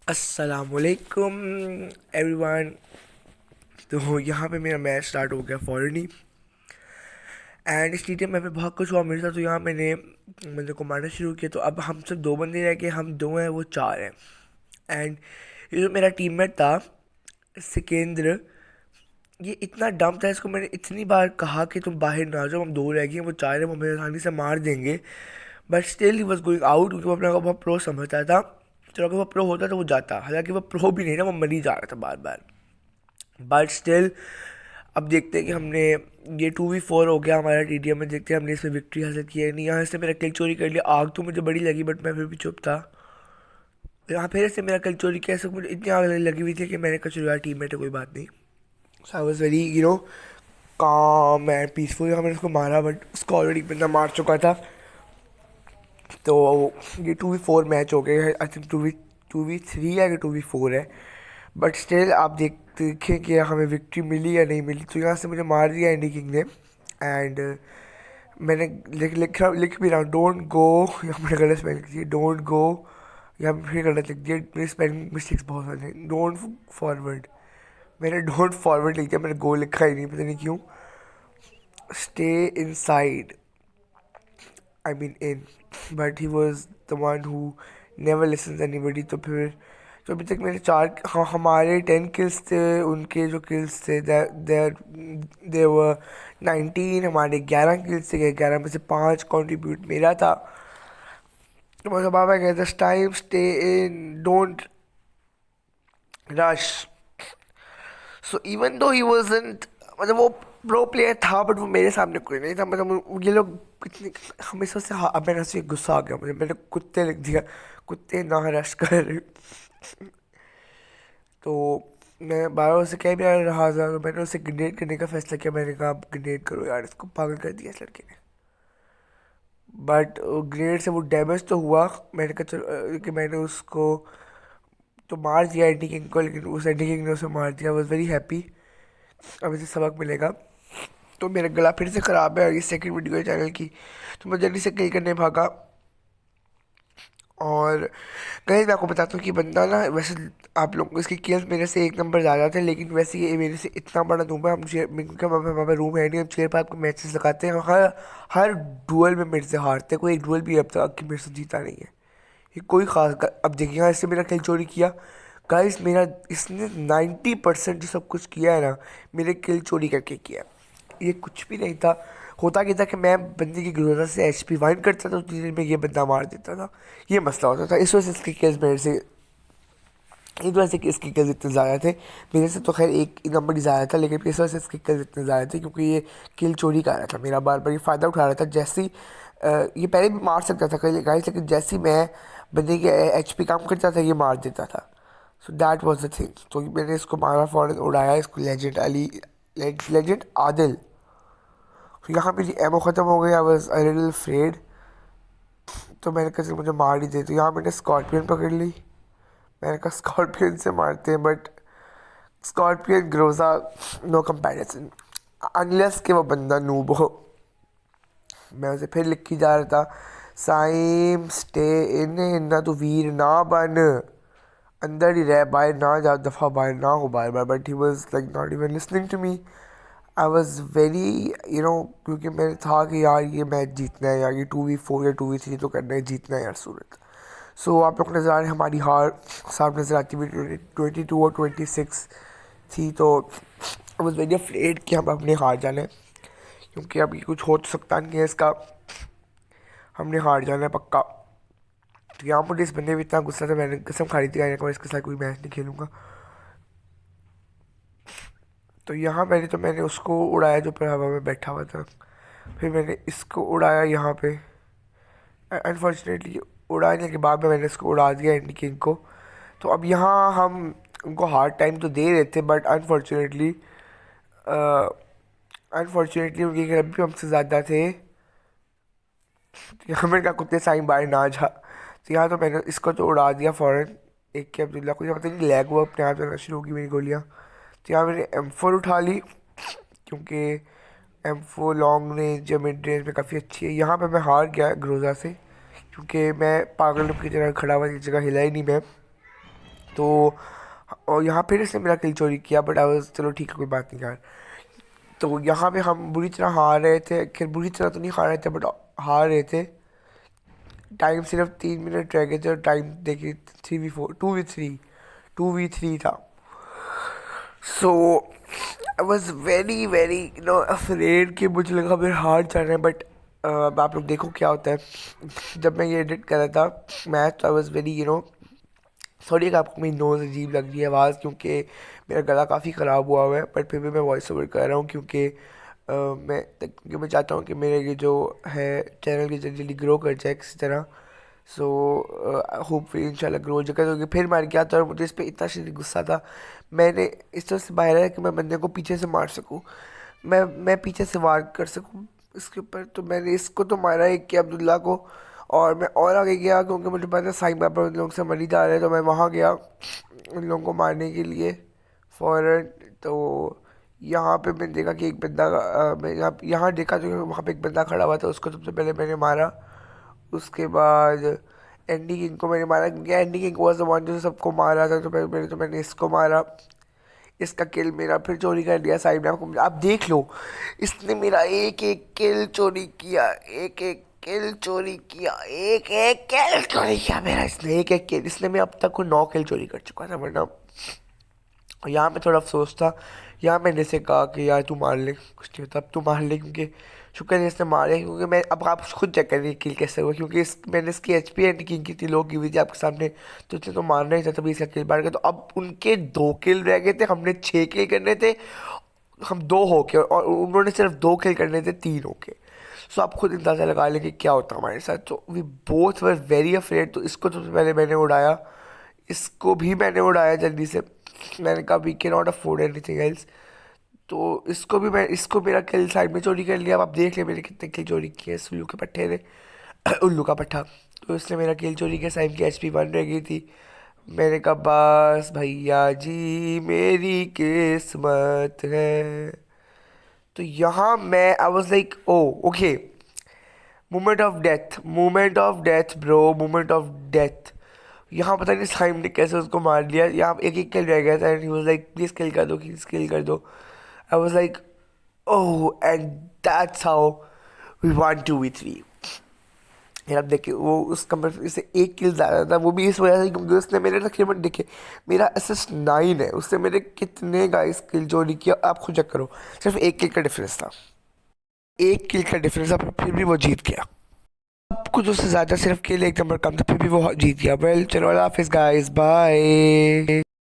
अस्सलामुअलैकुम एवरीवन। तो यहाँ पे मेरा मैच स्टार्ट हो गया फ़ौरन ही। एंड स्टेडियम में बहुत कुछ हुआ मेरे साथ। तो यहाँ मैंने बंदे को मारना शुरू किया। तो अब हम सब दो बंदे रह गए, हम दो हैं वो चार हैं। एंड ये जो मेरा टीममेट था सिकेंद्र, ये इतना डम था, इसको मैंने इतनी बार कहा कि तुम बाहर ना जाओ, हम दो रह गए, वो चार हैं, वो हमें आसानी से मार देंगे। But still he was going out, क्योंकि वो अपने को बहुत प्रो समझता था। चलो अगर वो प्रो होता तो वो जाता, हालांकि वो प्रो भी नहीं था, वो मर ही जा रहा था बार बार। बट स्टिल अब देखते हैं कि हमने ये 2v4 हो गया हमारा टीडीएम में। देखते हैं हमने इसमें विक्ट्री हासिल की है नहीं। यहाँ से मेरा किल चोरी कर लिया। आग तो मुझे बड़ी लगी बट मैं फिर भी चुप था। यहाँ फिर से मेरा किल चोरी किया। मुझे इतनी आग लगी हुई थी कि मैंने कहा चलो यार टीममेट है, कोई बात नहीं। So I was very calm and peaceful. मैंने उसको मारा बट उसको ऑलरेडी बंदा मार चुका था। तो ये 2v4 मैच हो गए। आई थिंक 2v3 है कि 2v4 है। बट स्टिल आप देखें कि हमें विक्ट्री मिली या नहीं मिली। तो यहाँ से मुझे मार दिया एंडी किंग ने। एंड मैंने लिख भी रहा हूँ डोंट गो। यहाँ मैंने गलत स्पेलिंग लिख दी, डोंट गो। यहाँ फिर गलत लिख दिया, मेरी स्पेलिंग मिस्टेक्स बहुत सारे हैं। डोंट फॉरवर्ड, मैंने डोंट फॉरवर्ड लिख दिया, मैंने गो लिखा ही नहीं, पता नहीं क्यों। Stay inside, I mean in. But he was the one who never lessons anybody. तो फिर तो अभी तक मेरे चार, हाँ हमारे 10 किल्स थे, उनके जो किल्स थे देर देवर 19। हमारे 11 किल्स थे, 11 में से 5 कंट्रीब्यूट मेरा था। तो मेरे पापा कहते this time stay in, don't rush. So even though he wasn't, मतलब वो प्रो प्लेयर था बट वो मेरे सामने कोई नहीं था। मतलब ये लोग कितने हमेशा से, हाँ अब मेरा से गुस्सा आ गया मुझे, मैंने कुत्ते लिख दिया, कुत्ते ना रश कर। तो मैं बार बार उसे कह भी रहा था, तो मैंने उसे ग्रेनेड करने का फैसला किया। मैंने कहा आप ग्रेनेड करो यार, इसको पागल कर दिया इस लड़के ने। बट ग्रेनेड से वो डैमेज तो हुआ। मैंने कहा चलो कि मैंने उसको तो मार दिया एंटी किंग को, लेकिन उस एंटी किंग ने उसे मार दिया। Was very happy. अब इसे सबक मिलेगा। तो मेरा गला फिर से ख़राब है और ये सेकंड वीडियो है चैनल की। तो मैं जल्दी से किल करने भागा। और कहीं मैं आपको बताता हूँ कि बंदा ना, वैसे आप लोगों को इसकी किल्स मेरे से एक नंबर ज़्यादा थे, लेकिन वैसे ये मेरे से इतना बड़ा रूम है। हम चेयर, क्योंकि हमारा रूम है नहीं, हम चेयर पर आपको मैचेस लगाते हैं। हर हर डुअल में मेरे से हारते हैं। कोई एक डुअल भी अब तक कि मेरे से जीता नहीं है ये कोई खास। अब देखिए यहाँ इससे मेरा किल चोरी किया। गाइस मेरा इसने 90% जो सब कुछ किया है ना, मेरे किल चोरी करके किया है। ये कुछ भी नहीं था। होता क्या था कि मैं बंदे की ग्रोजा से एचपी वाइन करता था, उतनी देर में ये बंदा मार देता था। ये मसला होता था। इस वजह से इसके किल्स मेरे से, इस वजह से कि इसके किल्स इतने ज़्यादा थे। मेरे से तो खैर एक नंबर ही ज़्यादा था, लेकिन इस वजह से इसके किल्स इतने ज़्यादा थे क्योंकि ये किल चोरी कर रहा था मेरा, बार बार ये फ़ायदा उठा रहा था। जैसे ही ये पहले भी मार सकता था कई गाइस, लेकिन जैसे ही मैं बंदे के एचपी कम करता था ये मार देता था। So that was the thing. तो मैंने इसको मारा, फ़ौरन उड़ाया इसको। Legend Ali, legend Adil. तो यहाँ मेरी एमओ ख़त्म हो गई। I was a little afraid. तो मैंने कहा मुझे मार ही दे। तो यहाँ मैंने स्कॉर्पियन पकड़ ली। मैंने कहा स्कॉर्पियन से मारते हैं, but scorpion Groza no comparison, unless कि वो बंदा नूब हो। मैं उसे फिर लिख के जा रहा था, साइम स्टे इन, ना तो वीर ना बन, अंदर ही रह, बाहर ना जा, दफ़ा बाहर ना हो बार बार। But he was like not even listening to me. I was very क्योंकि मैंने था कि यार ये मैच जीतना है यार, ये 2v4 या 2v3 तो करना है, जीतना है यार सूरत। सो आप लोग नज़र आ रहे हैं, हमारी हार साफ नज़र आती हुई 22 और 26 थी। तो आई वॉज वेरी अफ्रेड कि हम अपने हार जाने, क्योंकि अभी कुछ हो तो सकता नहीं है इसका, हमने हार जाना है पक्का। तो यहाँ मुझे इस बंदे में इतना गुस्सा था, मैंने कसम खा ली थी मैं इसके साथ कोई मैच नहीं खेलूँगा। तो यहाँ मैंने उसको उड़ाया जो पर हवा में बैठा हुआ था। फिर मैंने इसको उड़ाया यहाँ पे। अनफॉर्चुनेटली उड़ाने के बाद में मैंने इसको उड़ा दिया एंडी किंग को। तो अब यहाँ हम उनको हार्ड टाइम तो दे रहे थे, बट अनफॉर्चुनेटली उनके घर भी हमसे ज़्यादा थे। तो यहाँ मैंने कहा कुत्ते साइन बाहर ना जा। तो यहाँ तो मैंने इसको तो उड़ा दिया फ़ौरन। एक के अब्दुल्ला को पता नहीं लैग हुआ, अपने आप चलना शुरू होगी मेरी गोलियाँ। तो यहाँ मैंने M4 उठा ली, क्योंकि M4 लॉन्ग रेंज या मिड रेंज में काफ़ी अच्छी है। यहाँ पे मैं हार गया ग्रोजा से, क्योंकि मैं पागल की तरह खड़ा हुआ, एक जगह हिला ही नहीं मैं। तो और यहाँ फिर इसने मेरा किल चोरी किया, बट आई वाज चलो ठीक है कोई बात नहीं यार। तो यहाँ पे हम बुरी तरह हार रहे थे, खैर बुरी तरह तो नहीं हार रहे थे बट हार रहे थे। टाइम सिर्फ 3 मिनट रह गए थे और टाइम देखिए 3v4 2v3 था। So I was very very afraid कि मुझे लगा फिर हार जा रहे हैं, बट आप लोग देखो क्या होता है। जब मैं ये एडिट कर रहा था मैच तो आई वॉज वेरी सॉरी कि आपको मेरी नोज़ अजीब लग रही है आवाज़, क्योंकि मेरा गला काफ़ी ख़राब हुआ है, बट फिर भी मैं वॉइस ओवर कर रहा हूँ क्योंकि क्योंकि मैं चाहता हूँ कि मेरे ये जो है चैनल की जल्दी ग्रो कर जाए किसी तरह। सो होपफुली इंशाल्लाह ग्रो हो जाएगा, क्योंकि फिर मार गया था और मुझे इस पर इतना शदीद गुस्सा था। मैंने इस तरह से बाहर है कि मैं बंदे को पीछे से मार सकूँ, मैं पीछे से वार कर सकूँ इसके ऊपर। तो मैंने इसको तो मारा एक कि अब्दुल्ला को, और मैं और आगे गया क्योंकि मुझे पता साइम पर उन लोगों से मरी जा रहे हैं, तो मैं वहाँ गया उन लोगों को मारने के लिए फ़ौरन। तो यहाँ पे मैंने देखा कि एक बंदा मैं यहाँ देखा जो वहाँ पे एक बंदा खड़ा हुआ था, उसको सबसे पहले मैंने मारा। उसके बाद एंडी किंग को मैंने मारा क्योंकि Andy king was the one जो सबको मारा था, तो मैंने इसको मारा। इसका किल मेरा फिर चोरी कर लिया साइड में। आपको आप देख लो, इसने मेरा एक एक किल चोरी किया, एक एक किल चोरी किया, एक एक किल चोरी किया मेरा इसने, एक एक किल इसने। मैं अब तक को 9 किल चोरी कर चुका था, वरना यहाँ पे थोड़ा अफसोस था। यहाँ मैंने इसे कहा कि यार तू मार ले, कुछ नहीं होता अब तू मार ले, क्योंकि शुक्र है इसने मारे, क्योंकि मैं अब आप खुद चेक करिए किल कैसे हुआ, क्योंकि मैंने इसकी एचपी एंड किंग की लो की हुई थी आपके सामने, तो इसने तो मारना ही था, तभी इसका किल मार गया। तो अब उनके 2 किल रह गए थे, हमने 6 किल करने थे, हम 2 होके और उन्होंने सिर्फ 2 किल करने थे 3 होके। सो आप खुद अंदाज़ा लगा लें कि क्या होता हमारे साथ। तो we both were very afraid. तो इसको तो पहले मैंने उड़ाया, इसको भी मैंने उड़ाया जल्दी से। मैंने कहा we can not afford anything else. तो इसको मेरा किल साइड में चोरी कर लिया। अब आप देख ले मैंने कितने किल चोरी किए इस उल्लू के पट्टे ने उल्लू का पट्टा। तो इसने मेरा किल चोरी किया, साइम की एचपी 1 रह गई थी। मैंने कहा बस भैया जी मेरी किस्मत है। तो यहाँ मैं I was like oh okay, moment of death bro, moment of death. यहाँ पता नहीं साइम ने कैसे उसको मार लिया। यहाँ एक एक किल रह गया था and he was like please kill कर दो, प्लीज़ किल कर दो। I was like oh, and that's how we want 2v3। यार अब देखिए वो उसका मतलब इससे एक किल ज़्यादा था, वो भी इस वजह से क्योंकि उसने मेरे तकरीबन देखे मेरा असिस्ट 9 है, उससे मेरे कितने गाइस किल चोरी किया आप खुद चेक करो। सिर्फ एक किल का डिफरेंस था, एक किल का डिफरेंस था, फिर भी वो जीत गया। कुछ उससे ज़्यादा सिर्फ किल एक नंबर कम था, फिर भी वो जीत गया। वेल चलो अल्लाह हाफिज़ गाइस, बाय।